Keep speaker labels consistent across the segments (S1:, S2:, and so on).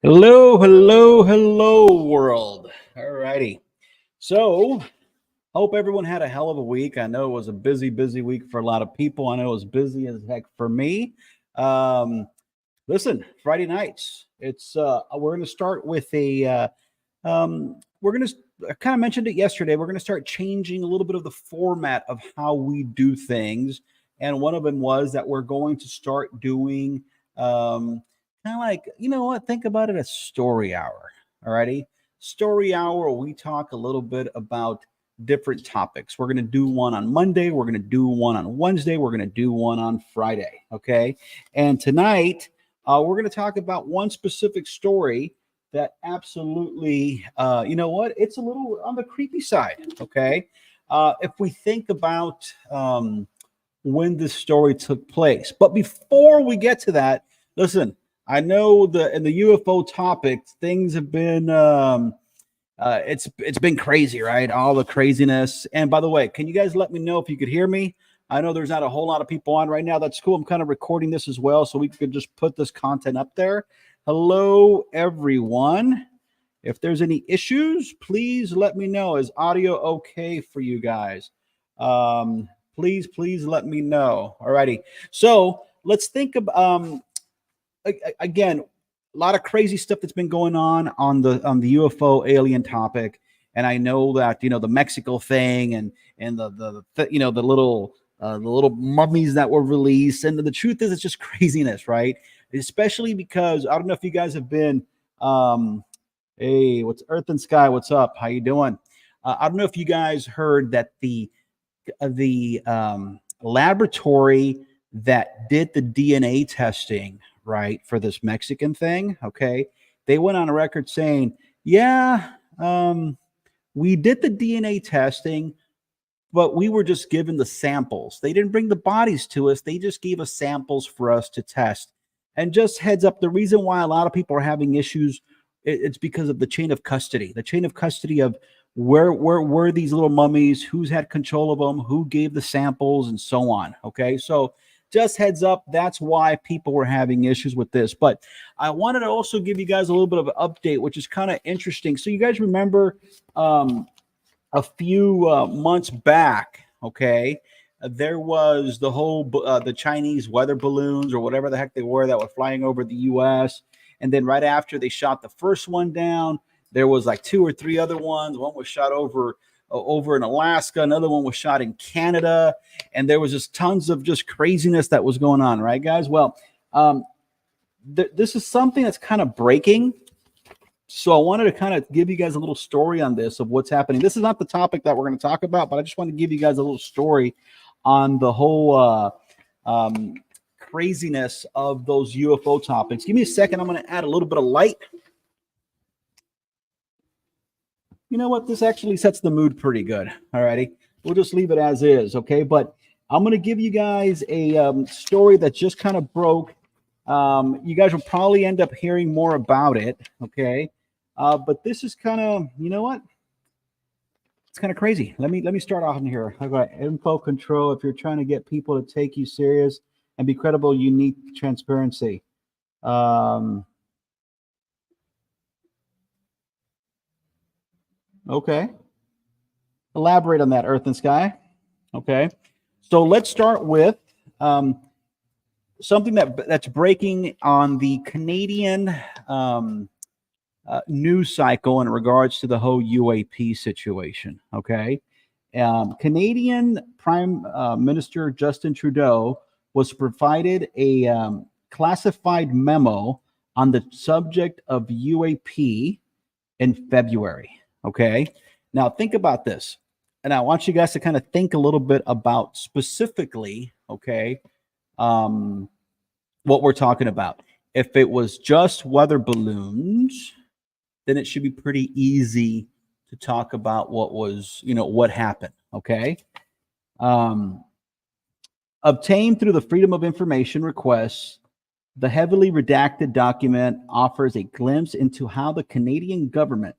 S1: Hello, hello, hello, world. All righty. So, hope everyone had a hell of a week. I know it was a busy week for a lot of people. I know it was busy as heck for me. Um, Listen, Friday nights. It's we're going to start with we're going to. I kind of mentioned it yesterday. We're going to start changing a little bit of the format of how we do things, and one of them was that we're going to start doing kind of like, you know what? Think about it as story hour. Alrighty, story hour. We talk a little bit about different topics. We're going to do one on Monday. We're going to do one on Wednesday. We're going to do one on Friday. Okay, and tonight we're going to talk about one specific story that absolutely, you know what? It's a little on the creepy side. Okay. If we think about when this story took place. But before we get to that, listen, I know the in the UFO topic, things have been it's been crazy, right? All the craziness. And by the way, can you guys let me know if you could hear me? I know there's not a whole lot of people on right now. That's cool. I'm kind of recording this as well, so we could just put this content up there. Hello, everyone. If there's any issues, please let me know. Is audio okay for you guys? Please let me know. Alrighty. So let's think of again, a lot of crazy stuff that's been going on the UFO alien topic. And I know that, you know, the Mexico thing and you know, the little mummies that were released. And the truth is, it's just craziness, right? Especially because I don't know if you guys have been hey, what's Earth and Sky? What's up? How you doing? I don't know if you guys heard that the laboratory that did the DNA testing, right, for this Mexican thing, okay, they went on a record saying, yeah, we did the DNA testing, but we were just given the samples. They didn't bring the bodies to us. They just gave us samples for us to test. And just heads up, the reason why a lot of people are having issues, it's because of the chain of custody. The chain of custody of where were these little mummies, who's had control of them, who gave the samples, and so on. Okay, so just heads up, that's why people were having issues with this. But I wanted to also give you guys a little bit of an update, which is kind of interesting. So you guys remember a few months back, okay, there was the whole the Chinese weather balloons or whatever the heck they were that were flying over the U.S. And then right after they shot the first one down, there was like two or three other ones. One was shot over in Alaska. Another one was shot in Canada. And there was just tons of just craziness that was going on, right, guys? Well, this is something that's kind of breaking. So I wanted to kind of give you guys a little story on this of what's happening. This is not the topic that we're going to talk about, but I just want to give you guys a little story on the whole craziness of those UFO topics. Give me a second. I'm going to add a little bit of light. You know what? This actually sets the mood pretty good. All righty. We'll just leave it as is. Okay. But I'm going to give you guys a story that just kind of broke. You guys will probably end up hearing more about it. Okay. But this is kind of, you know what? It's kind of crazy. Let me start off in here. I've got info control. If you're trying to get people to take you serious and be credible, you need transparency. Okay. Elaborate on that, Earth and Sky. Okay. So let's start with something that's breaking on the Canadian news cycle in regards to the whole UAP situation. Okay. Canadian Prime Minister Justin Trudeau was provided a classified memo on the subject of UAP in February. Okay. Now think about this. And I want you guys to kind of think a little bit about specifically, okay, what we're talking about. If it was just weather balloons, then it should be pretty easy to talk about what was, you know, what happened. Okay. Obtained through the Freedom of Information requests, the heavily redacted document offers a glimpse into how the Canadian government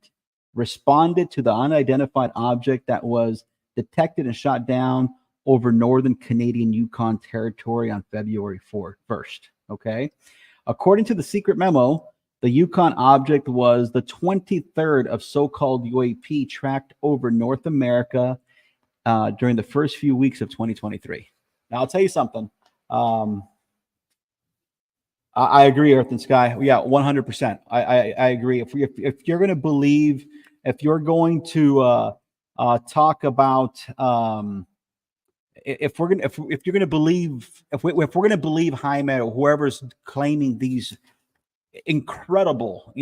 S1: responded to the unidentified object that was detected and shot down over northern Canadian Yukon territory on February 1st. Okay. According to the secret memo, The Yukon object was the 23rd of so-called UAP tracked over North America during the first few weeks of 2023. Now, I'll tell you something. I agree, Earth and Sky. Yeah, 100%. I agree. If you're going to believe, if you're going to talk about, if you're going to believe, if we're going to believe Jaime or whoever's claiming these incredible,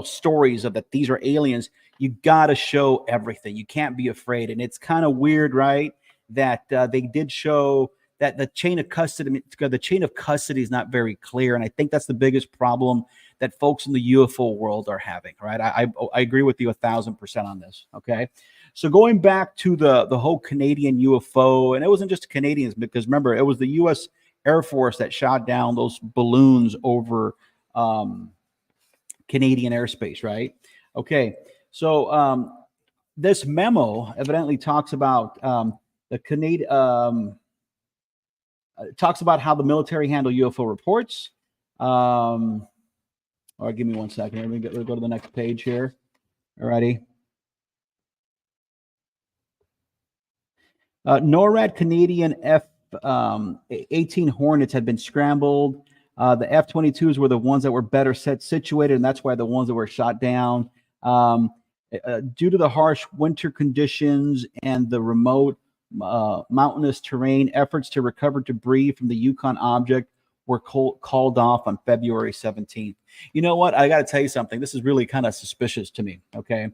S1: stories of that these are aliens, you got to show everything. You can't be afraid. And it's kind of weird, right? That they did show that the chain of custody is not very clear. And I think that's the biggest problem that folks in the UFO world are having, right? I agree with you 1,000% on this. Okay. So going back to the whole Canadian UFO, and it wasn't just Canadians, because remember, it was the U.S. Air Force that shot down those balloons over Canadian airspace, right? Okay. So this memo evidently talks about the Canadian, talks about how the military handle UFO reports. All right, give me 1 second. Let me go to the next page here. Alrighty. NORAD Canadian F-18 Hornets had been scrambled. The F-22s were the ones that were better situated, and that's why the ones that were shot down. Due to the harsh winter conditions and the remote mountainous terrain, efforts to recover debris from the Yukon object were called off on February 17th. You know what? I got to tell you something. This is really kind of suspicious to me. Okay.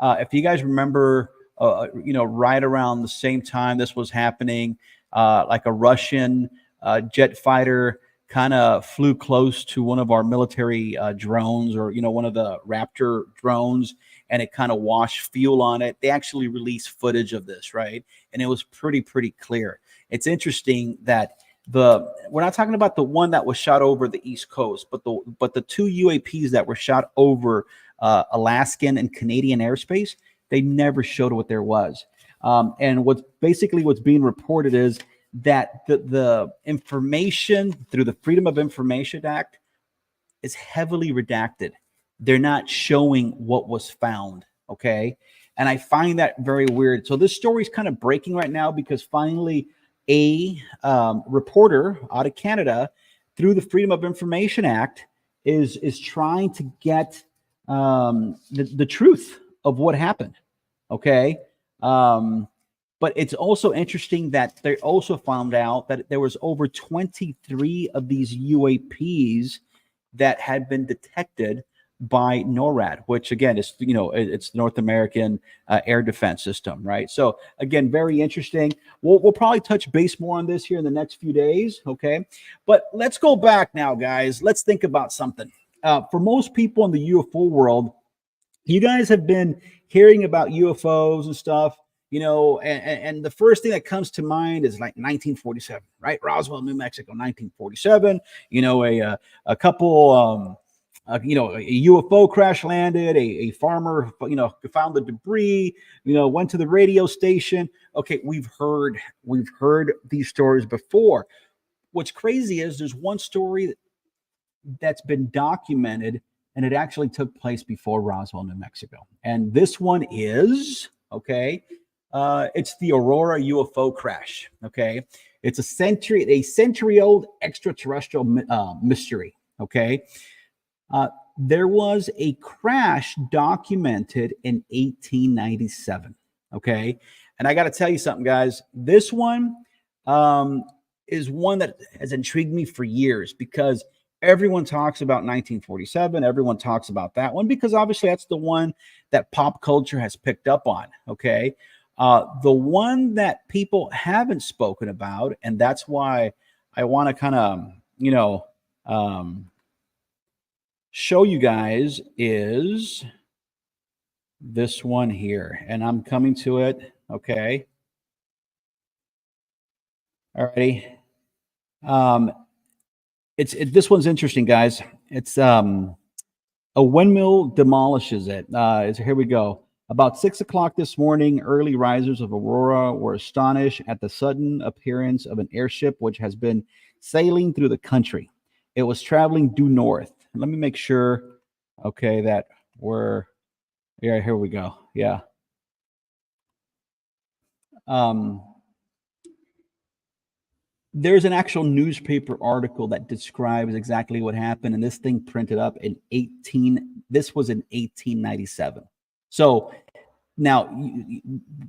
S1: If you guys remember, right around the same time this was happening, like a Russian jet fighter kind of flew close to one of our military drones, or, one of the Raptor drones, and it kind of washed fuel on it. They actually released footage of this, right? And it was pretty clear. It's interesting that we're not talking about the one that was shot over the East Coast, but the two UAPs that were shot over Alaskan and Canadian airspace, they never showed what there was. And what's being reported is that the information through the Freedom of Information Act is heavily redacted. They're not showing what was found. Okay. And I find that very weird. So this story is kind of breaking right now, because finally a reporter out of Canada, through the Freedom of Information Act, is trying to get the truth of what happened. Okay. But it's also interesting that they also found out that there was over 23 of these UAPs that had been detected by NORAD, which again is, it's North American Air Defense System, right? So again, very interesting. We'll probably touch base more on this here in the next few days, okay? But let's go back now, guys. Let's think about something. For most people in the UFO world, you guys have been hearing about UFOs and stuff, and the first thing that comes to mind is like 1947, right? Roswell, New Mexico, 1947. A couple, a UFO crash landed. A farmer, found the debris. Went to the radio station. Okay, we've heard these stories before. What's crazy is there's one story that's been documented, and it actually took place before Roswell, New Mexico. And this one is, it's the Aurora UFO crash. Okay. It's a century-old extraterrestrial mystery. Okay. There was a crash documented in 1897. Okay. And I got to tell you something, guys. This one is one that has intrigued me for years, because everyone talks about 1947. Everyone talks about that one because obviously that's the one that pop culture has picked up on. Okay. The one that people haven't spoken about, and that's why I want to kind of, show you guys, is this one here. And I'm coming to it. Okay. Alrighty. This one's interesting, guys. It's a windmill demolishes it. Here we go. About 6 o'clock this morning, early risers of Aurora were astonished at the sudden appearance of an airship which has been sailing through the country. It was traveling due north. let me make sure, okay, that we're, yeah, here we go. Yeah. Um, there's an actual newspaper article that describes exactly what happened, and this thing printed up in 18, this was in 1897. So now,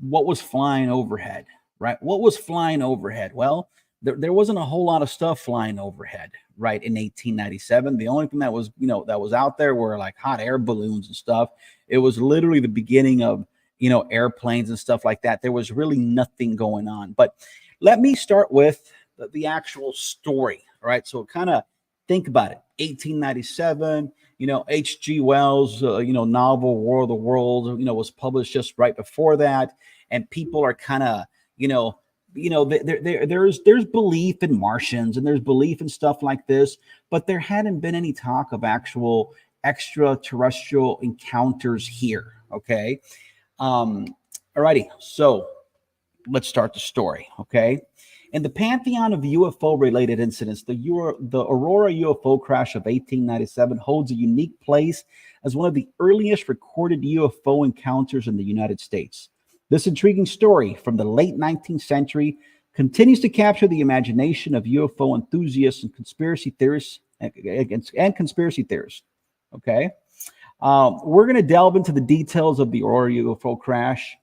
S1: what was flying overhead, right? What was flying overhead? Well, there wasn't a whole lot of stuff flying overhead, right? In 1897, the only thing that was, that was out there were like hot air balloons and stuff. It was literally the beginning of, airplanes and stuff like that. There was really nothing going on. But let me start with the actual story, right? So kind of think about it. 1897. H.G. Wells, novel War of the Worlds, was published just right before that, and people are kind of, there's belief in Martians and there's belief in stuff like this, but there hadn't been any talk of actual extraterrestrial encounters here. Okay, alrighty, so let's start the story. Okay. In the pantheon of UFO-related incidents, the Aurora UFO crash of 1897 holds a unique place as one of the earliest recorded UFO encounters in the United States. This intriguing story from the late 19th century continues to capture the imagination of UFO enthusiasts and conspiracy theorists. Okay, we're going to delve into the details of the Aurora UFO crash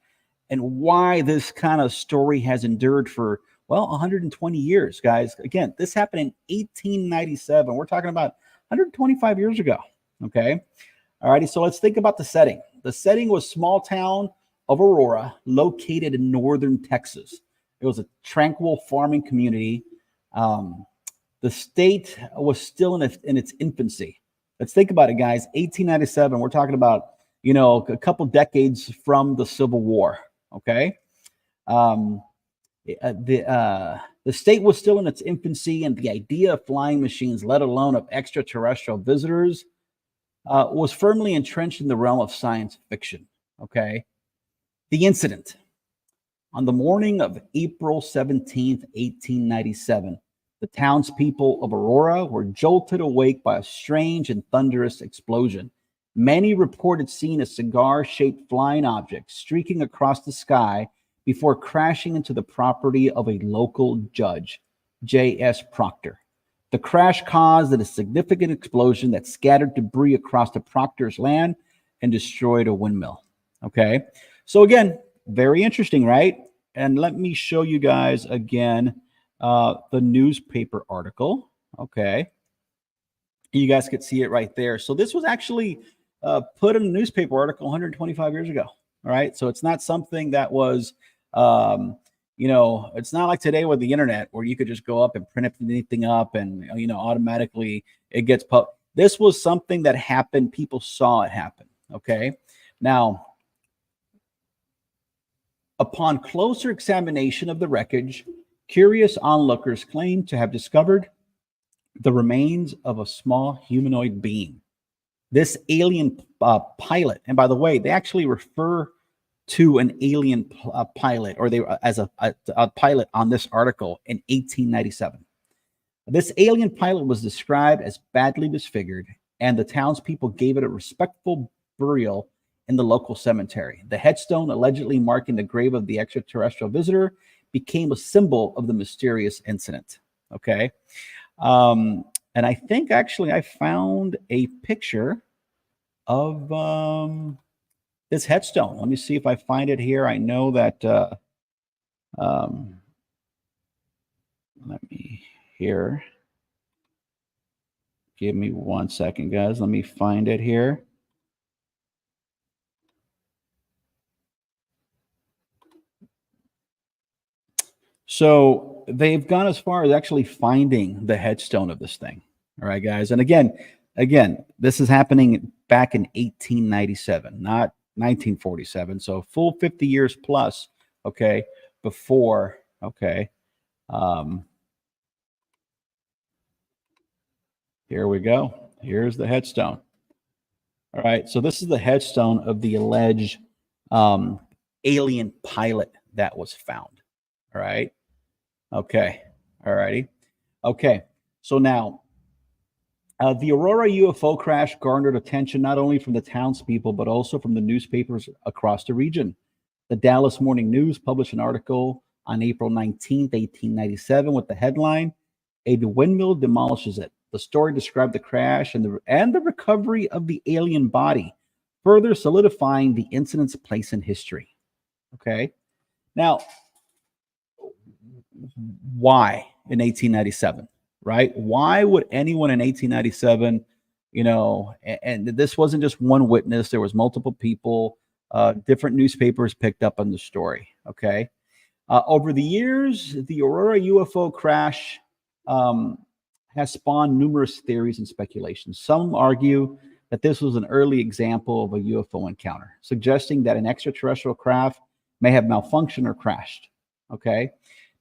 S1: and why this kind of story has endured for 120 years, guys. Again, this happened in 1897. We're talking about 125 years ago. Okay. All righty. So let's think about the setting. The setting was small town of Aurora, located in northern Texas. It was a tranquil farming community. The state was still in its infancy. Let's think about it, guys. 1897. We're talking about, a couple decades from the Civil War. Okay. The state was still in its infancy, and the idea of flying machines, let alone of extraterrestrial visitors, was firmly entrenched in the realm of science fiction. Okay. The incident. On the morning of April 17th, 1897, the townspeople of Aurora were jolted awake by a strange and thunderous explosion. Many reported seeing a cigar-shaped flying object streaking across the sky before crashing into the property of a local judge, J.S. Proctor. The crash caused a significant explosion that scattered debris across the Proctor's land and destroyed a windmill. Okay, so again, very interesting, right? And let me show you guys again the newspaper article. Okay, you guys could see it right there. So this was actually put in a newspaper article 125 years ago. All right, so it's not something that was it's not like today with the internet where you could just go up and print anything up and automatically it gets This was something that happened. People saw it happen. Okay. Now, upon closer examination of the wreckage, curious onlookers claimed to have discovered the remains of a small humanoid being. This alien pilot, and by the way, they actually refer to an alien pilot, or they as a pilot on this article in 1897. This alien pilot was described as badly disfigured, and the townspeople gave it a respectful burial in the local cemetery. The headstone, allegedly marking the grave of the extraterrestrial visitor, became a symbol of the mysterious incident. Okay. And I think actually I found a picture of this headstone. Let me see if I find it here. I know that let me here. Give me 1 second, guys. Let me find it here. So they've gone as far as actually finding the headstone of this thing. All right, guys. And again, this is happening back in 1897, not 1947. So full 50 years plus, okay, before, okay. Here we go. Here's the headstone. All right. So this is the headstone of the alleged alien pilot that was found. All right. Okay. All righty. Okay. So now The Aurora UFO crash garnered attention not only from the townspeople, but also from the newspapers across the region. The Dallas Morning News published an article on April 19th, 1897, with the headline, "A windmill demolishes it." The story described the crash and the recovery of the alien body, further solidifying the incident's place in history. Okay. Now, why in 1897, right? Why would anyone in 1897, and this wasn't just one witness, there was multiple people, different newspapers picked up on the story, okay? Over the years, the Aurora UFO crash has spawned numerous theories and speculations. Some argue that this was an early example of a UFO encounter, suggesting that an extraterrestrial craft may have malfunctioned or crashed, okay?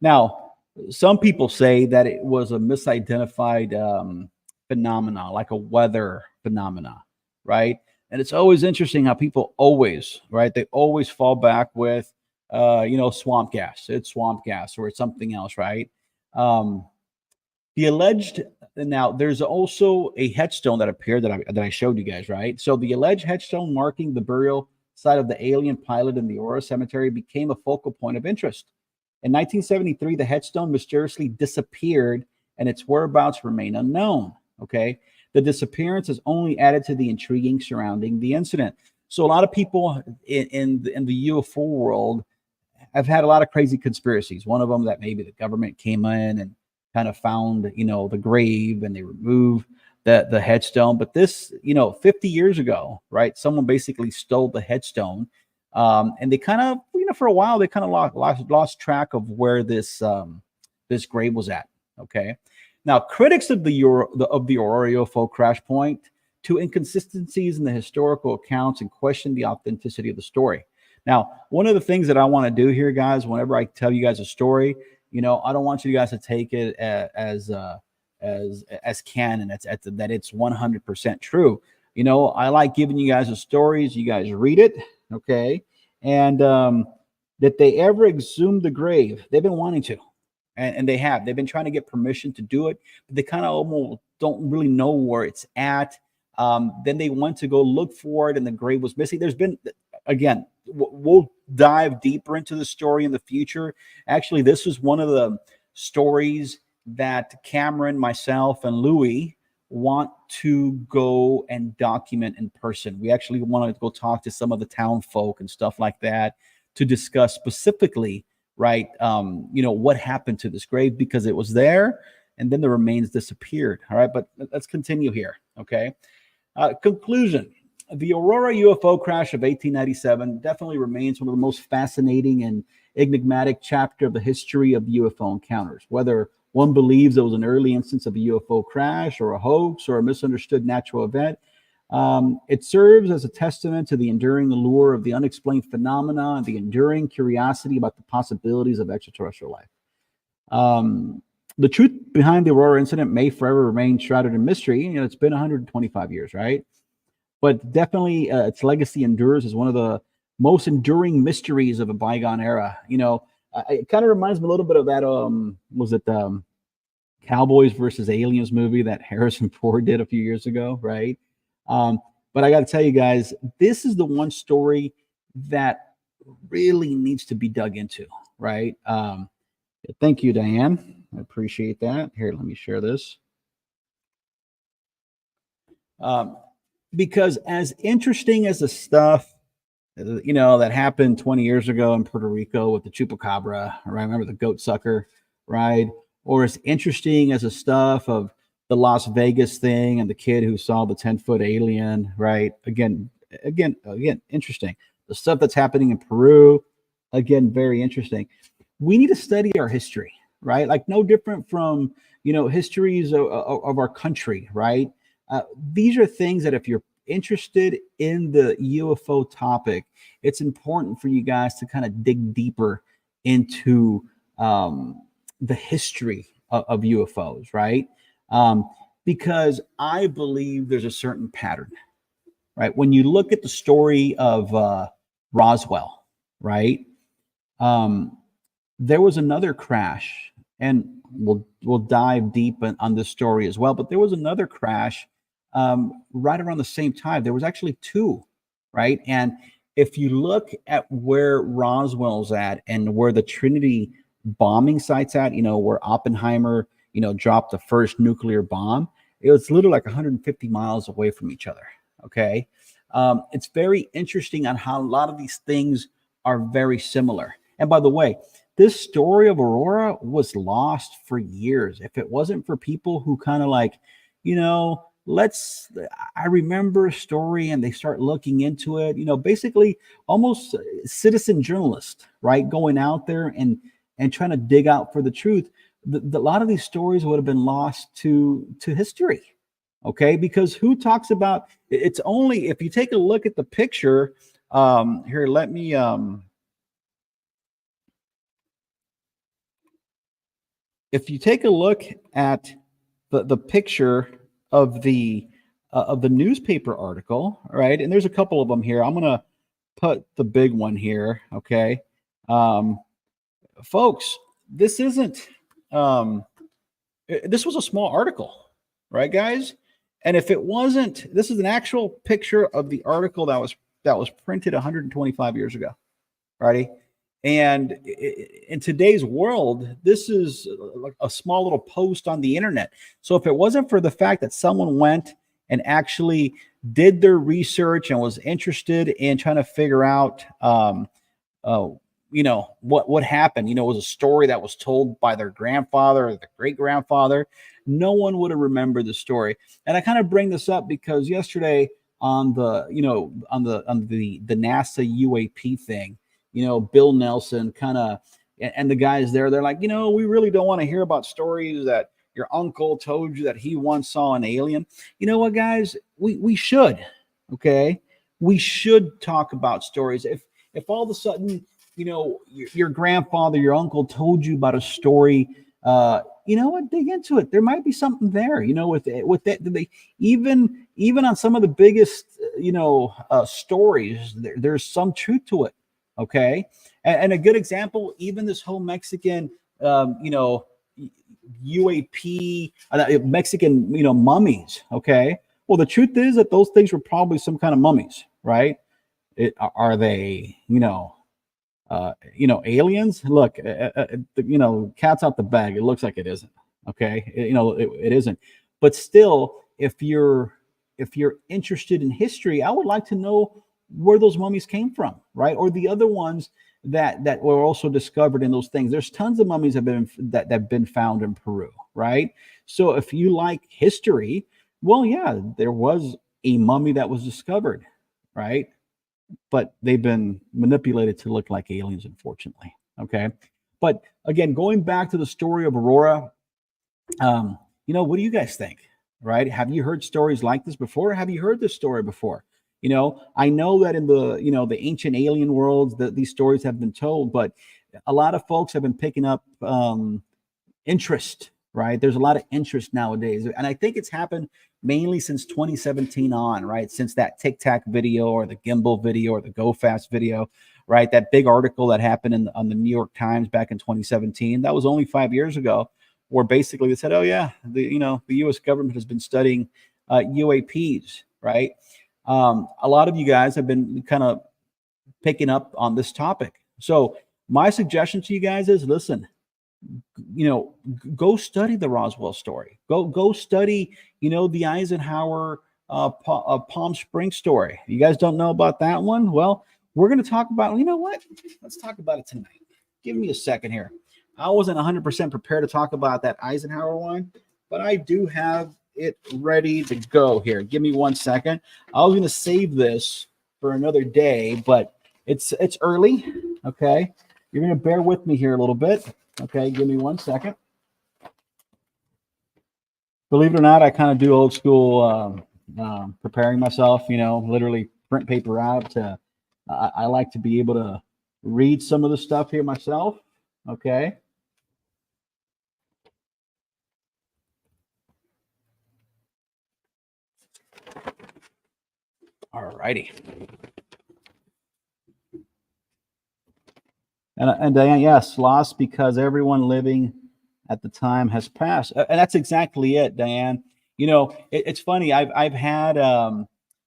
S1: Now, some people say that it was a misidentified phenomena, like a weather phenomena, right? And it's always interesting how people always, right? They always fall back with, swamp gas. It's swamp gas or it's something else, right? The alleged Now there's also a headstone that appeared that I showed you guys, right? So the alleged headstone marking the burial site of the alien pilot in the Aurora Cemetery became a focal point of interest. In 1973, the headstone mysteriously disappeared and its whereabouts remain unknown. Okay. The disappearance has only added to the intriguing surrounding the incident. So a lot of people in the UFO world have had a lot of crazy conspiracies. One of them that maybe the government came in and kind of found, the grave and they removed the headstone. But this, 50 years ago, right? Someone basically stole the headstone. And they kind of, for a while, they kind of lost track of where this grave was at. Okay. Now, critics of the Aurora UFO crash point to inconsistencies in the historical accounts and question the authenticity of the story. Now, one of the things that I want to do here, guys, whenever I tell you guys a story, I don't want you guys to take it as canon. That it's 100% true. I like giving you guys the stories. You guys read it, okay? And that they ever exhumed the grave, they've been wanting to, and they have. They've been trying to get permission to do it, but they kind of almost don't really know where it's at. Then they went to go look for it, and the grave was missing. There's been, again, we'll dive deeper into the story in the future. Actually, this was one of the stories that Cameron, myself, and Louie want to go and document in person. We actually wanted to go talk to some of the town folk and stuff like that to discuss specifically, right, what happened to this grave, because it was there and then the remains disappeared. All right, but let's continue here, okay? Conclusion. The Aurora UFO crash of 1897 definitely remains one of the most fascinating and enigmatic chapter of the history of UFO encounters. Whether one believes it was an early instance of a UFO crash or a hoax or a misunderstood natural event, it serves as a testament to the enduring allure of the unexplained phenomena and the enduring curiosity about the possibilities of extraterrestrial life. The truth behind the Aurora incident may forever remain shrouded in mystery. It's been 125 years, right? But definitely its legacy endures as one of the most enduring mysteries of a bygone era. It kind of reminds me a little bit of that, was it Cowboys versus Aliens movie that Harrison Ford did a few years ago, right? But I got to tell you guys, this is the one story that really needs to be dug into, right? Thank you, Diane. I appreciate that. Here, let me share this. Because as interesting as the stuff, that happened 20 years ago in Puerto Rico with the chupacabra, right? Remember the goat sucker, right? Or as interesting as the stuff of the Las Vegas thing and the kid who saw the 10-foot alien, right? Again, interesting. The stuff that's happening in Peru, again, very interesting. We need to study our history, right? Like no different from, histories of our country, right? These are things that if you're interested in the UFO topic, it's important for you guys to kind of dig deeper into the history of UFOs, right? Because I believe there's a certain pattern, right? When you look at the story of Roswell, right? There was another crash, and we'll dive deep on this story as well. But there was another crash right around the same time. There was actually two, right? And if you look at where Roswell's at and where the Trinity bombing site's at, where Oppenheimer, dropped the first nuclear bomb, it was literally like 150 miles away from each other. Okay. It's very interesting on how a lot of these things are very similar. And by the way, this story of Aurora was lost for years. If it wasn't for people who kind of like, I remember a story and they start looking into it, basically almost citizen journalist, right? Going out there and trying to dig out for the truth. A lot of these stories would have been lost to history. Okay. Because who talks about it's only if you take a look at the picture here, let me, if you take a look at the picture of the newspaper article, right? And there's a couple of them here. I'm gonna put the big one here, okay? Folks, this isn't. This was a small article, right, guys? And if it wasn't, this is an actual picture of the article that was printed 125 years ago, righty? And in today's world, this is like a small little post on the internet. So if it wasn't for the fact that someone went and actually did their research and was interested in trying to figure out, what happened, it was a story that was told by their grandfather or their great grandfather, no one would have remembered the story. And I kind of bring this up because yesterday on the NASA UAP thing, Bill Nelson kind of, and the guys there, they're like, we really don't want to hear about stories that your uncle told you that he once saw an alien. You know what, guys? We should, okay? We should talk about stories. If all of a sudden, your grandfather, your uncle told you about a story, dig into it. There might be something there, with that. They even on some of the biggest, stories, there's some truth to it. Okay. And a good example, even this whole Mexican, UAP, Mexican, mummies. Okay. Well, the truth is that those things were probably some kind of mummies, right? Are they, aliens? Look, cat's out the bag. It looks like it isn't. Okay. It isn't. But still, if you're interested in history, I would like to know where those mummies came from, right? Or the other ones that were also discovered in those things. There's tons of mummies that have been found in Peru, right? So if you like history, well, yeah, there was a mummy that was discovered, right? But they've been manipulated to look like aliens, unfortunately. Okay. But again, going back to the story of Aurora, what do you guys think? Right? Have you heard stories like this before? Have you heard this story before? I know that in the, the ancient alien worlds that these stories have been told, but a lot of folks have been picking up interest, right? There's a lot of interest nowadays. And I think it's happened mainly since 2017 on, right? Since that Tic Tac video or the gimbal video or the Go Fast video, right? That big article that happened on the New York Times back in 2017, that was only 5 years ago, where basically they said, oh yeah, the U.S. government has been studying UAPs, right? A lot of you guys have been kind of picking up on this topic. So my suggestion to you guys is, listen, go study the Roswell story. Go study, the Eisenhower Palm Springs story. You guys don't know about that one? Well, we're going to talk about, let's talk about it tonight. Give me a second here. I wasn't 100% prepared to talk about that Eisenhower one, but I do have it ready to go here. Give me 1 second. I was going to save this for another day, but it's early. Okay. You're going to bear with me here a little bit. Okay. Give me 1 second. Believe it or not, I kind of do old school preparing myself, literally print paper out. I like to be able to read some of the stuff here myself. Okay. All righty. And Diane, yes, lost because everyone living at the time has passed. And that's exactly it, Diane. You know, it's funny. I've had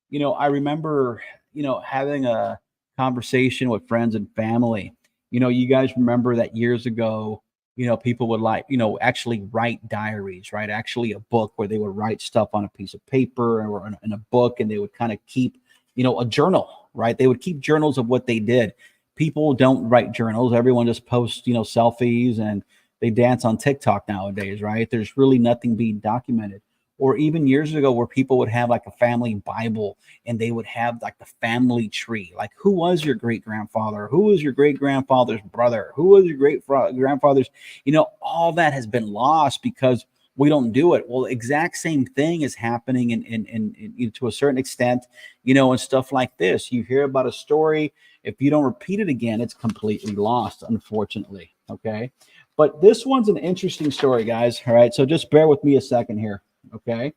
S1: you know, I remember, you know, having a conversation with friends and family. You know, you guys remember that years ago, you know, people would like, you know, actually write diaries, right? Actually a book where they would write stuff on a piece of paper or in a book, and they would kind of keep, you know, a journal, right? They would keep journals of what they did. People don't write journals. Everyone just posts, you know, selfies, and they dance on TikTok nowadays, right? There's really nothing being documented. Or even years ago, where people would have like a family Bible, and they would have like the family tree. Like, who was your great grandfather? Who was your great grandfather's brother? Who was your great grandfather's? You know, all that has been lost because we don't do it. Well, the exact same thing is happening in to a certain extent, you know, and stuff like this. You hear about a story. If you don't repeat it again, it's completely lost, unfortunately. Okay. But this one's an interesting story, guys. All right. So just bear with me a second here. Okay.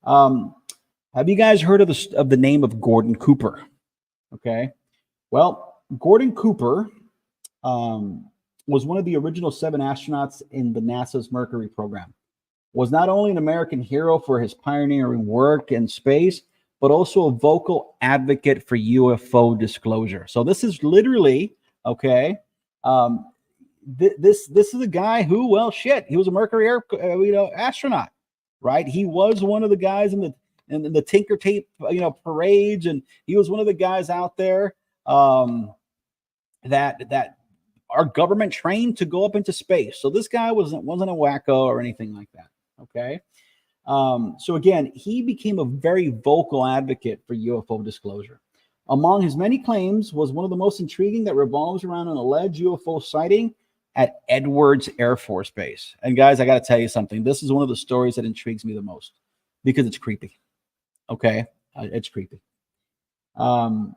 S1: Um, have you guys heard of the name of Gordon Cooper? Okay. Well, Gordon Cooper was one of the original 7 astronauts in the NASA's Mercury program. Was not only an American hero for his pioneering work in space, but also a vocal advocate for UFO disclosure. So this is literally okay. This is a guy who, well, shit, he was a Mercury astronaut, right? He was one of the guys in the Tinker Tape, you know, parades, and he was one of the guys out there that our government trained to go up into space. So this guy wasn't a wacko or anything like that. Okay. So again, he became a very vocal advocate for UFO disclosure. Among his many claims was one of the most intriguing that revolves around an alleged UFO sighting at Edwards Air Force Base. And guys, I got to tell you something. This is one of the stories that intrigues me the most because it's creepy. Okay. It's creepy. And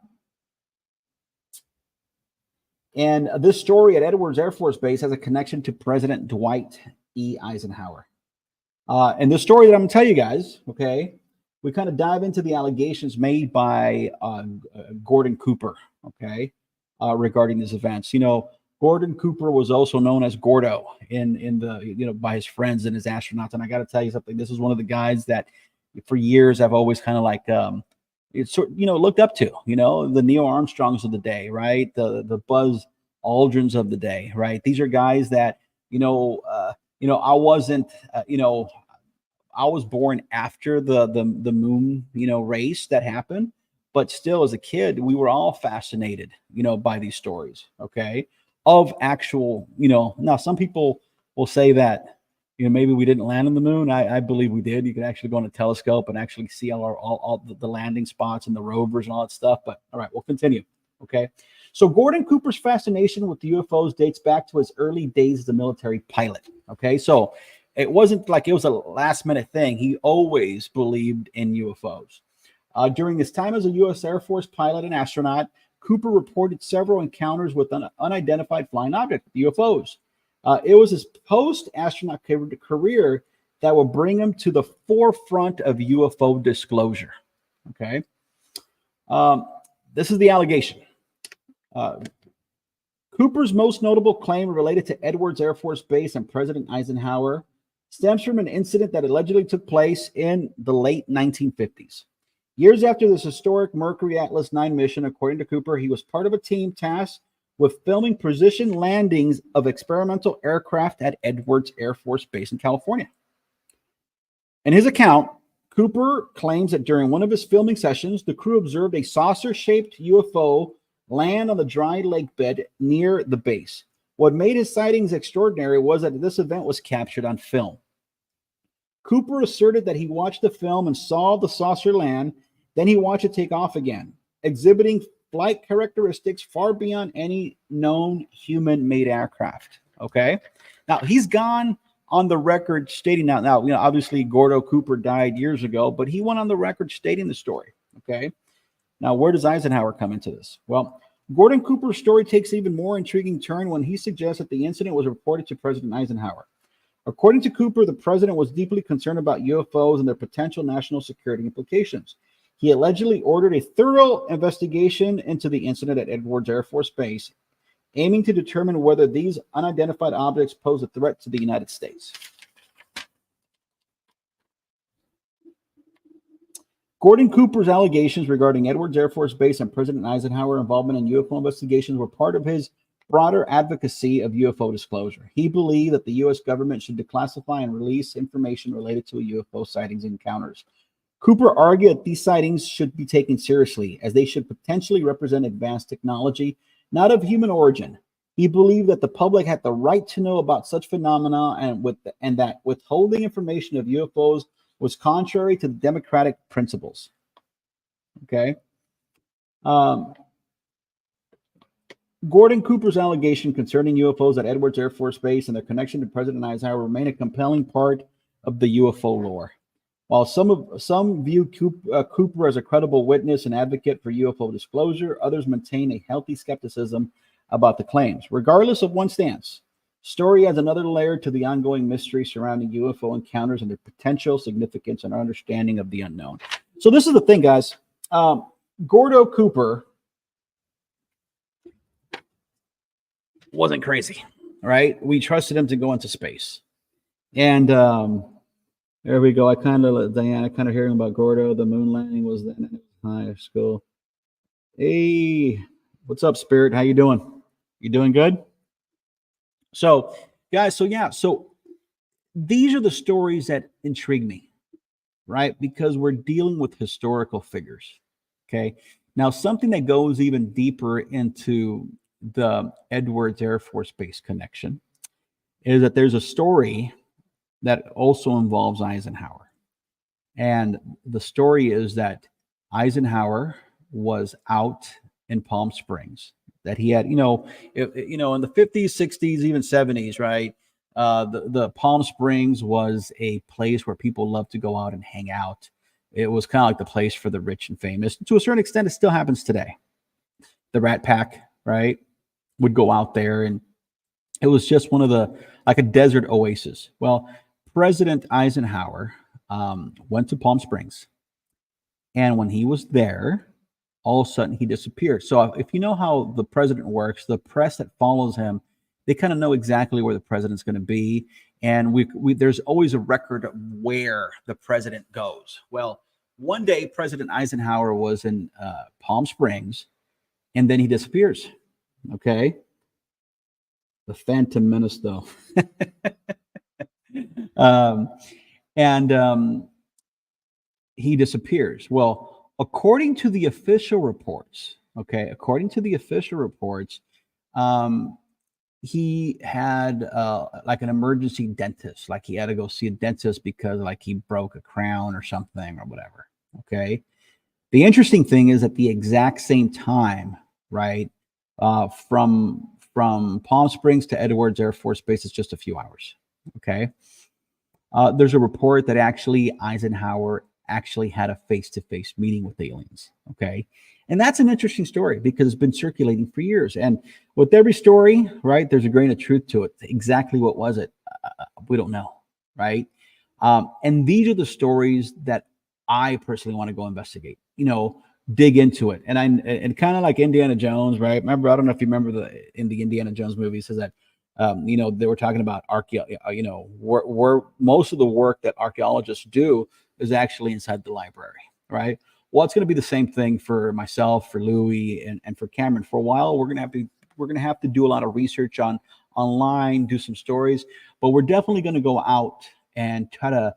S1: this story at Edwards Air Force Base has a connection to President Dwight E. Eisenhower. And the story that I'm going to tell you guys, okay, we kind of dive into the allegations made by Gordon Cooper, okay, regarding these events. You know, Gordon Cooper was also known as Gordo in the, you know, by his friends and his astronauts. And I got to tell you something. This is one of the guys that for years I've always kind of like, it's, you know, looked up to, you know, the Neil Armstrongs of the day, right? The Buzz Aldrins of the day, right? These are guys that, I wasn't, I was born after the moon, you know, race that happened, but still as a kid, we were all fascinated, you know, by these stories, okay, of actual, you know, now some people will say that, you know, maybe we didn't land on the moon. I believe we did. You could actually go on a telescope and actually see all the landing spots and the rovers and all that stuff. But all right, we'll continue. Okay. So Gordon Cooper's fascination with the UFOs dates back to his early days as a military pilot. Okay. So it wasn't like it was a last minute thing. He always believed in UFOs. During his time as a U.S. Air Force pilot and astronaut, Cooper reported several encounters with unidentified flying objects, UFOs. It was his post-astronaut career that would bring him to the forefront of UFO disclosure. Okay. This is the allegation. Cooper's most notable claim related to Edwards Air Force Base and President Eisenhower stems from an incident that allegedly took place in the late 1950s. Years after this historic Mercury Atlas 9 mission, according to Cooper, he was part of a team tasked with filming precision landings of experimental aircraft at Edwards Air Force Base in California. In his account, Cooper claims that during one of his filming sessions, the crew observed a saucer-shaped UFO land on the dry lake bed near the base. What made his sightings extraordinary was that this event was captured on film. Cooper asserted that he watched the film and saw the saucer land, then he watched it take off again, exhibiting flight characteristics far beyond any known human-made aircraft. Okay, now he's gone on the record stating now, you know, obviously Gordo Cooper died years ago, but he went on the record stating the story. Okay, now where does Eisenhower come into this? Well, Gordon Cooper's story takes an even more intriguing turn when he suggests that the incident was reported to President Eisenhower. According to Cooper, the president was deeply concerned about UFOs and their potential national security implications. He allegedly ordered a thorough investigation into the incident at Edwards Air Force Base aiming to determine whether these unidentified objects pose a threat to the United States. Gordon Cooper's allegations regarding Edwards Air Force Base and President Eisenhower involvement in UFO investigations were part of his broader advocacy of UFO disclosure. He believed that the U.S. government should declassify and release information related to UFO sightings and encounters. Cooper argued that these sightings should be taken seriously, as they should potentially represent advanced technology, not of human origin. He believed that the public had the right to know about such phenomena, and that withholding information of UFOs was contrary to the democratic principles. Okay. Gordon Cooper's allegation concerning UFOs at Edwards Air Force Base and their connection to President Eisenhower remain a compelling part of the UFO lore. While some view Cooper as a credible witness and advocate for UFO disclosure, others maintain a healthy skepticism about the claims. Regardless of one's stance, story adds another layer to the ongoing mystery surrounding UFO encounters and their potential significance and our understanding of the unknown. So this is the thing, guys. Gordo Cooper wasn't crazy, right? We trusted him to go into space. And there we go. Diana kind of hearing about Gordo. The moon landing was then in high school. Hey, what's up, Spirit? How you doing? You doing good? So, guys, so these are the stories that intrigue me, right? Because we're dealing with historical figures, okay? Now, something that goes even deeper into the Edwards Air Force Base connection is that there's a story that also involves Eisenhower. And the story is that Eisenhower was out in Palm Springs, that he had, in the 50s, 60s, even 70s, right? The Palm Springs was a place where people loved to go out and hang out. It was kind of like the place for the rich and famous. To a certain extent, it still happens today. The Rat Pack, right, would go out there, and it was just like a desert oasis. Well, President Eisenhower went to Palm Springs, and when he was there, all of a sudden he disappeared. So if you know how the president works, the press that follows him, they kind of know exactly where the president's going to be, and there's always a record of where the president goes. Well, one day President Eisenhower was in Palm Springs, and then he disappears. Okay, the Phantom Menace, though. He disappears. Well, according to the official reports, he had like an emergency dentist, like he had to go see a dentist because like he broke a crown or something or whatever. Okay. The interesting thing is at the exact same time, right, from Palm Springs to Edwards Air Force Base is just a few hours. Okay. There's a report that actually Eisenhower actually had a face-to-face meeting with aliens. Okay. And that's an interesting story because it's been circulating for years. And with every story, right, there's a grain of truth to it. Exactly what was it? We don't know. Right. And these are the stories that I personally want to go investigate, dig into it. And kind of like Indiana Jones, right? Remember, I don't know if you remember in the Indiana Jones movie, says that, they were talking about where most of the work that archaeologists do is actually inside the library, right? Well, it's going to be the same thing for myself, for Louis, and for Cameron. For a while, we're going to have to do a lot of research online, do some stories, but we're definitely going to go out and try to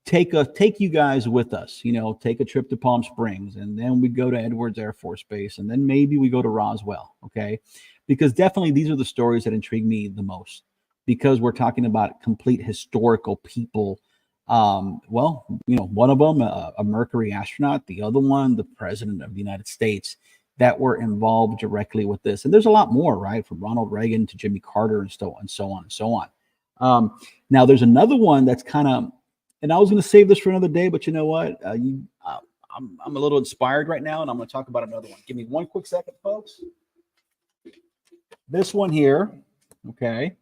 S1: take you guys with us, take a trip to Palm Springs, and then we go to Edwards Air Force Base, and then maybe we go to Roswell, okay? Because definitely these are the stories that intrigue me the most, because we're talking about complete historical people. One of them, a Mercury astronaut, the other one, the president of the United States, that were involved directly with this. And there's a lot more, right? From Ronald Reagan to Jimmy Carter and so on. Now there's another one that's kind of, and I was going to save this for another day, but you know what? I'm a little inspired right now, and I'm going to talk about another one. Give me one quick second, folks. This one here, okay.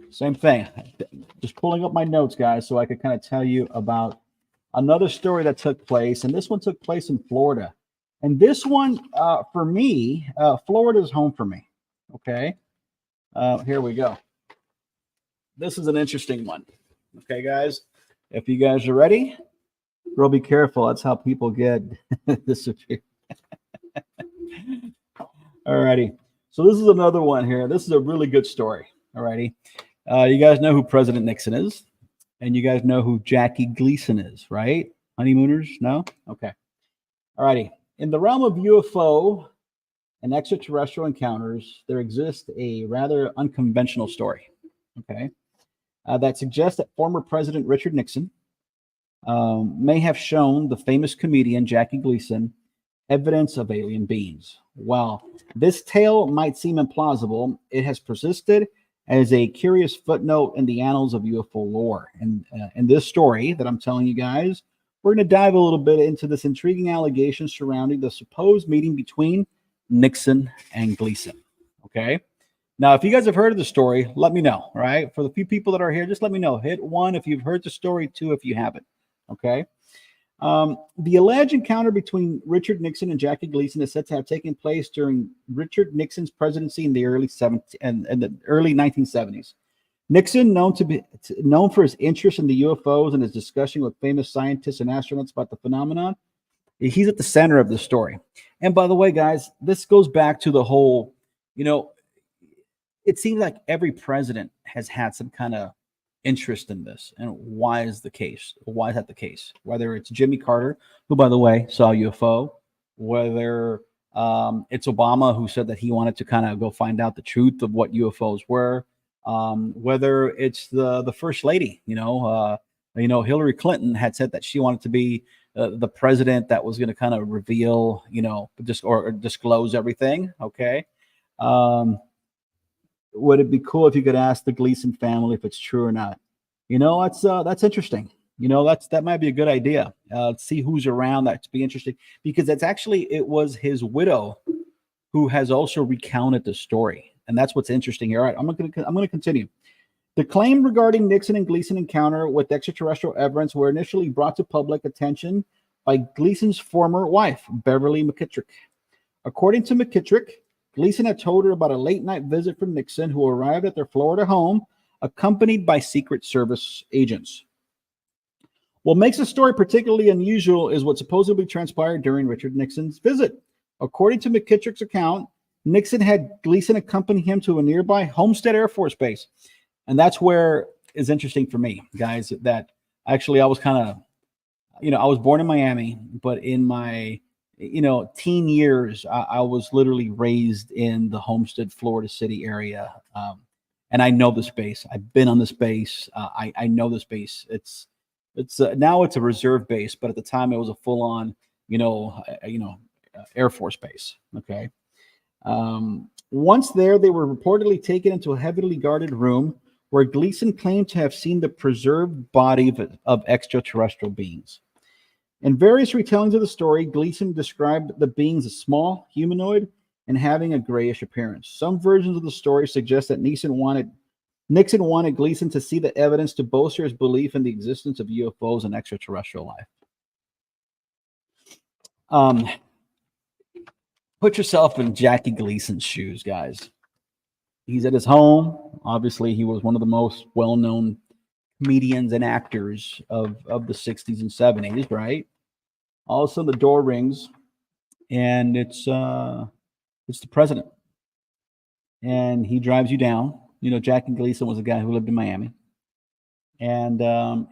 S1: Same thing. Just pulling up my notes, guys, so I could kind of tell you about another story that took place, and this one took place in Florida. And this one, for me, Florida is home for me. Okay, here we go. This is an interesting one. Okay, guys, if you guys are ready, real be careful. That's how people get disappeared. Alrighty. So this is another one here. This is a really good story. Alrighty. You guys know who President Nixon is, and you guys know who Jackie Gleason is, right? Honeymooners? No? Okay. Alrighty. In the realm of UFO and extraterrestrial encounters, there exists a rather unconventional story. Okay. That suggests that former President Richard Nixon may have shown the famous comedian Jackie Gleason evidence of alien beings. While this tale might seem implausible, it has persisted as a curious footnote in the annals of UFO lore. And in this story that I'm telling you guys, we're going to dive a little bit into this intriguing allegation surrounding the supposed meeting between Nixon and Gleason. Okay. Now, if you guys have heard of the story, let me know. Right. For the few people that are here, just let me know. Hit 1 if you've heard the story, 2 if you haven't. Okay. The alleged encounter between Richard Nixon and Jackie Gleason is said to have taken place during Richard Nixon's presidency in the early 1970s. Nixon, known for his interest in the UFOs and his discussion with famous scientists and astronauts about the phenomenon, he's at the center of the story. And by the way, guys, this goes back to the whole, it seems like every president has had some kind of interest in this. And why is the case? Why is that the case? Whether it's Jimmy Carter, who, by the way, saw a UFO, whether it's Obama, who said that he wanted to kind of go find out the truth of what UFOs were, whether it's the first lady, Hillary Clinton had said that she wanted to be the president that was going to kind of reveal, or disclose everything. Okay. Would it be cool if you could ask the Gleason family if it's true or not? That's interesting. That might be a good idea. See who's around. That'd be interesting, because it was his widow who has also recounted the story, and that's what's interesting here. All right, I'm going to continue. The claim regarding Nixon and Gleason encounter with extraterrestrial evidence were initially brought to public attention by Gleason's former wife, Beverly McKittrick. According to McKittrick, Gleason had told her about a late-night visit from Nixon, who arrived at their Florida home, accompanied by Secret Service agents. What makes the story particularly unusual is what supposedly transpired during Richard Nixon's visit. According to McKittrick's account, Nixon had Gleason accompany him to a nearby Homestead Air Force Base. And that's where is interesting for me, guys, that actually I was kind of, I was born in Miami, but in my teen years, I was literally raised in the Homestead, Florida City area. And I know this base. I've been on this base. I know this base. It's now it's a reserve base, but at the time it was a full on, Air Force base. Okay. Once there, they were reportedly taken into a heavily guarded room where Gleason claimed to have seen the preserved body of extraterrestrial beings. In various retellings of the story, Gleason described the beings as small, humanoid, and having a grayish appearance. Some versions of the story suggest that Nixon wanted Gleason to see the evidence to bolster his belief in the existence of UFOs and extraterrestrial life. Put yourself in Jackie Gleason's shoes, guys. He's at his home. Obviously, he was one of the most well-known comedians and actors of the 60s and 70s, right? All of a sudden the door rings, and it's the president. And he drives you down. Jackie Gleason was a guy who lived in Miami. And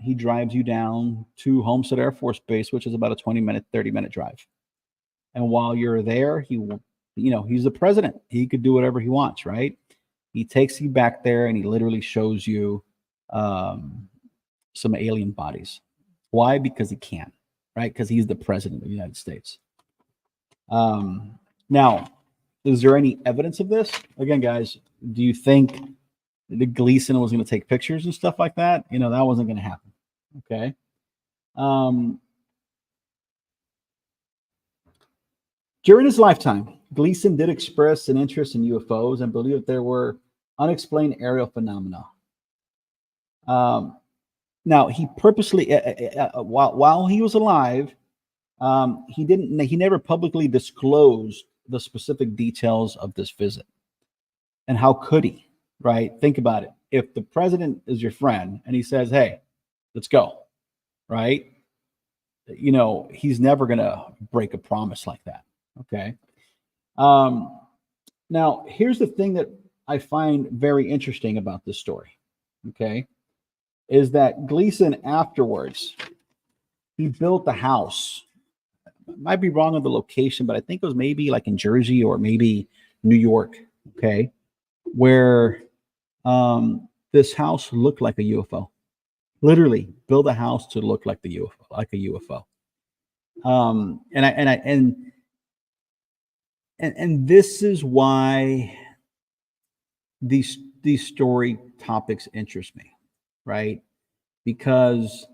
S1: he drives you down to Homestead Air Force Base, which is about a 20-minute, 30-minute drive. And while you're there, he's the president. He could do whatever he wants, right? He takes you back there and he literally shows you some alien bodies. Why? Because he can, right? Because he's the president of the United States. Now, is there any evidence of this? Again, guys, do you think the Gleason was going to take pictures and stuff like that? That wasn't going to happen. Okay. During his lifetime, Gleason did express an interest in UFOs and believed that there were unexplained aerial phenomena. Now, he purposely, while he was alive, he never publicly disclosed the specific details of this visit. And how could he? Right? Think about it. If the president is your friend and he says, "Hey, let's go," right? He's never gonna break a promise like that. Okay. Um, Now, here's the thing that I find very interesting about this story. Okay, is that Gleason afterwards he built the house. Might be wrong on the location, but I think it was maybe like in Jersey or maybe New York. Okay, where this house looked like a UFO. Literally, build a house to look like the UFO, like a UFO. And this is why these story topics interest me, right? Because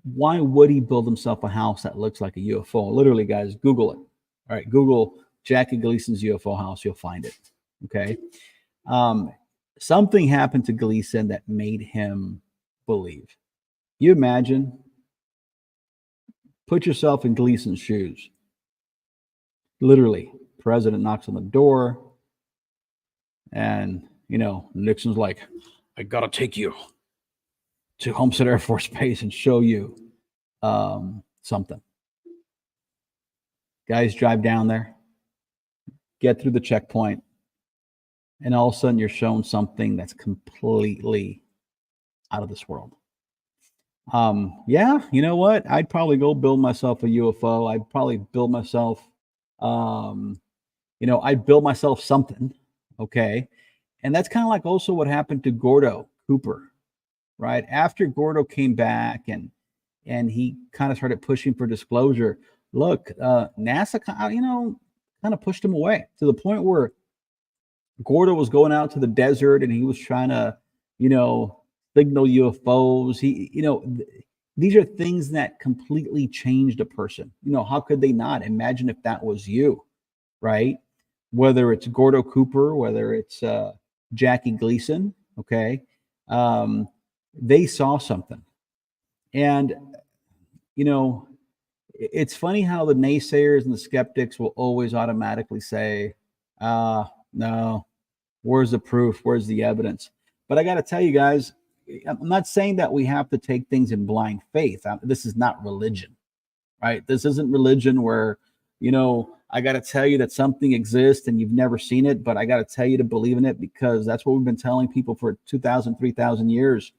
S1: why would he build himself a house that looks like a UFO? Literally, guys, Google it. All right, Google Jackie Gleason's UFO house. You'll find it. Okay. Something happened to Gleason that made him believe. You imagine, put yourself in Gleason's shoes. Literally, president knocks on the door, and Nixon's like, "I gotta take you to Homestead Air Force Base and show you something." Guys drive down there, get through the checkpoint, and all of a sudden you're shown something that's completely out of this world. Yeah, you know what? I'd probably go build myself a UFO. I'd probably build myself, I'd build myself something. Okay. And that's kind of like also what happened to Gordo Cooper, right? After Gordo came back and he kind of started pushing for disclosure. Look, NASA, kind of pushed him away to the point where Gordo was going out to the desert and he was trying to, signal UFOs. These are things that completely changed a person. How could they not? Imagine if that was you, right? Whether it's Gordo Cooper, whether it's Jackie Gleason, okay? They saw something. And, it's funny how the naysayers and the skeptics will always automatically say, no, where's the proof? Where's the evidence? But I got to tell you guys, I'm not saying that we have to take things in blind faith. This is not religion, right? This isn't religion where, I got to tell you that something exists and you've never seen it, but I got to tell you to believe in it because that's what we've been telling people for 2,000, 3,000 years.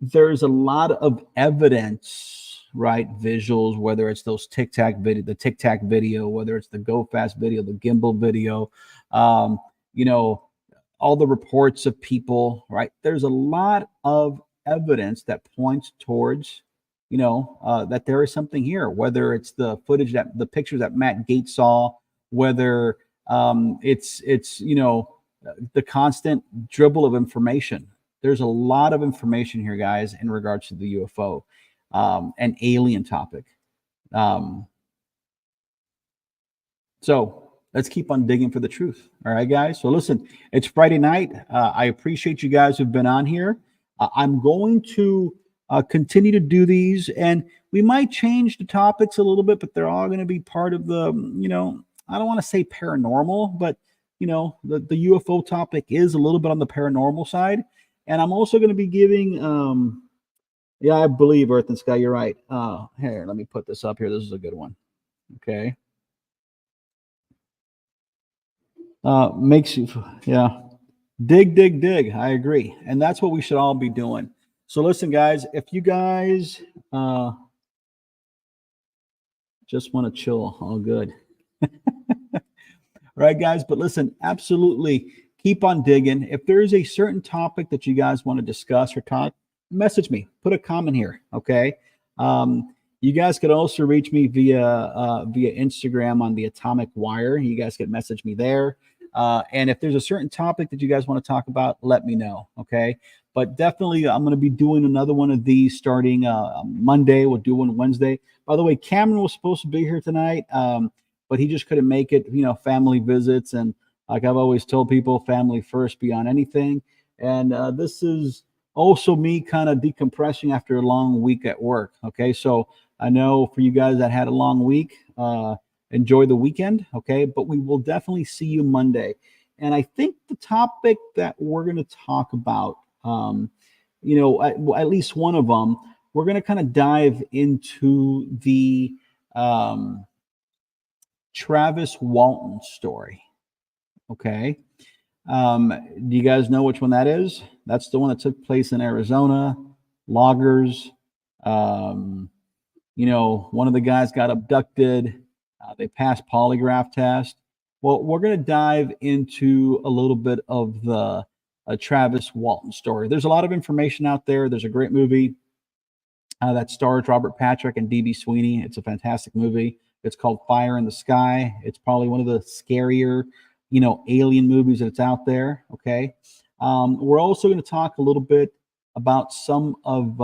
S1: There's a lot of evidence, right? Visuals, whether it's those the Tic Tac video, whether it's the Go Fast video, the gimbal video, all the reports of people, right? There's a lot of evidence that points towards, that there is something here, whether it's the pictures that Matt Gaetz saw, whether it's the constant dribble of information. There's a lot of information here, guys, in regards to the UFO and alien topic. So let's keep on digging for the truth. All right, guys. So listen, it's Friday night. I appreciate you guys who've been on here. I'm going to continue to do these, and we might change the topics a little bit, but they're all going to be part of the, I don't want to say paranormal, but the UFO topic is a little bit on the paranormal side. And I'm also going to be giving, yeah, I believe Earth and Sky. You're right. Here, let me put this up here. This is a good one. Okay. Makes you, yeah. Dig. I agree. And that's what we should all be doing. So listen, guys, if you guys just want to chill, all good. All right, guys. But listen, absolutely keep on digging. If there is a certain topic that you guys want to discuss or talk, message me. Put a comment here. Okay. You guys could also reach me via Instagram on the Atomic Wire. You guys could message me there. And if there's a certain topic that you guys want to talk about, let me know. Okay. But definitely, I'm going to be doing another one of these starting Monday. We'll do one Wednesday. By the way, Cameron was supposed to be here tonight, but he just couldn't make it. Family visits, and like I've always told people, family first beyond anything. And this is also me kind of decompressing after a long week at work. Okay, so I know for you guys that had a long week, enjoy the weekend. Okay, but we will definitely see you Monday. And I think the topic that we're going to talk about, at least one of them, we're going to kind of dive into the um, Travis Walton story. Okay. Do you guys know which one that is? That's the one that took place in Arizona. Loggers. One of the guys got abducted. They passed polygraph test. Well, we're going to dive into a little bit of the Travis Walton story. There's a lot of information out there. There's a great movie that stars Robert Patrick and D.B. Sweeney. It's a fantastic movie. It's called Fire in the Sky. It's probably one of the scarier, alien movies that's out there. Okay. We're also going to talk a little bit about some of,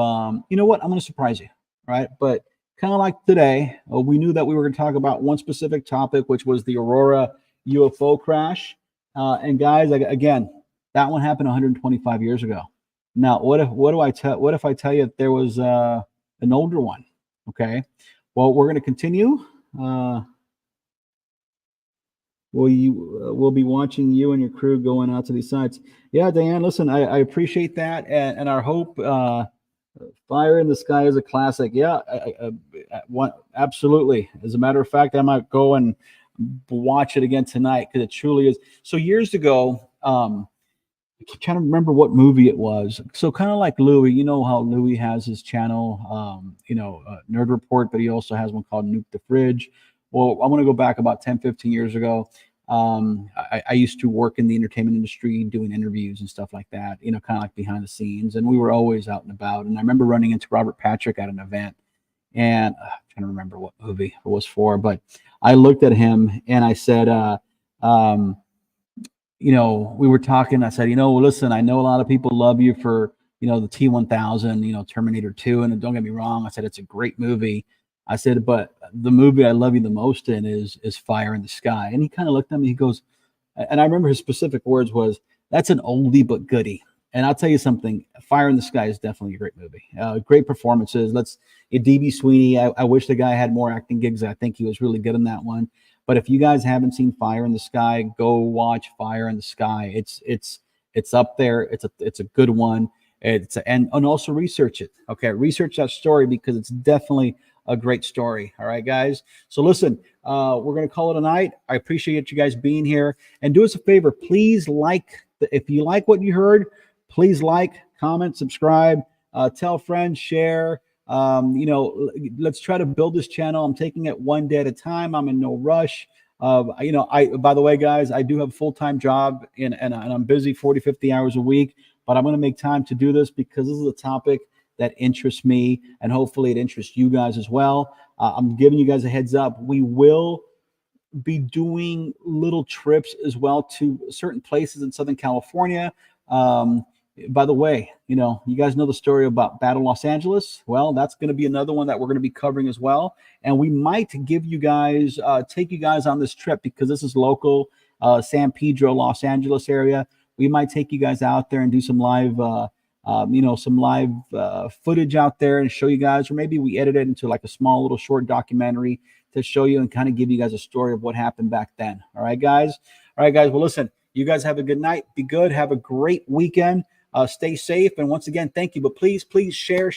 S1: you know what? I'm going to surprise you. Right. But kind of like today, we knew that we were going to talk about one specific topic, which was the Aurora UFO crash. And guys, again, that one happened 125 years ago. Now, what if I tell you that there was an older one? Okay. Well, we're going to continue. We'll be watching you and your crew going out to these sites. Yeah, Diane, listen, I appreciate that, and our hope. Fire in the Sky is a classic. Yeah, absolutely. As a matter of fact, I might go and watch it again tonight because it truly is. So years ago, I'm trying to remember what movie it was. So kind of like Louis, you know how Louis has his channel, Nerd Report, but he also has one called Nuke the Fridge. Well, I want to go back about 10, 15 years ago. I used to work in the entertainment industry doing interviews and stuff like that, kind of like behind the scenes. And we were always out and about. And I remember running into Robert Patrick at an event. And I'm trying to remember what movie it was for. But I looked at him and I said, we were talking. I said, listen, I know a lot of people love you for, the T-1000, Terminator 2. And don't get me wrong. I said, it's a great movie. I said, but the movie I love you the most in is Fire in the Sky. And he kind of looked at me. He goes, and I remember his specific words was, that's an oldie but goodie. And I'll tell you something, Fire in the Sky is definitely a great movie. Great performances. D.B. Sweeney, I wish the guy had more acting gigs. I think he was really good in that one. But if you guys haven't seen Fire in the Sky, go watch Fire in the Sky. It's up there. It's a good one. And also research it. Okay, research that story because it's definitely a great story. All right, guys. So listen, we're going to call it a night. I appreciate you guys being here. And do us a favor, please if you like what you heard, please comment, subscribe, tell friends, share. Let's try to build this channel. I'm taking it one day at a time. I'm in no rush. By the way, guys, I do have a full-time job and I'm busy 40, 50 hours a week, but I'm going to make time to do this because this is a topic that interests me, and hopefully it interests you guys as well. I'm giving you guys a heads up. We will be doing little trips as well to certain places in Southern California. By the way, you guys know the story about Battle Los Angeles. Well, that's going to be another one that we're going to be covering as well. And we might take you guys on this trip because this is local, San Pedro, Los Angeles area. We might take you guys out there and do some live footage out there and show you guys, or maybe we edit it into like a small little short documentary to show you and kind of give you guys a story of what happened back then. All right, guys. Well, listen, you guys have a good night. Be good. Have a great weekend. Stay safe. And once again, thank you. But please share.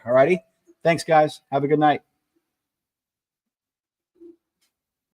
S1: All righty. Thanks, guys. Have a good night.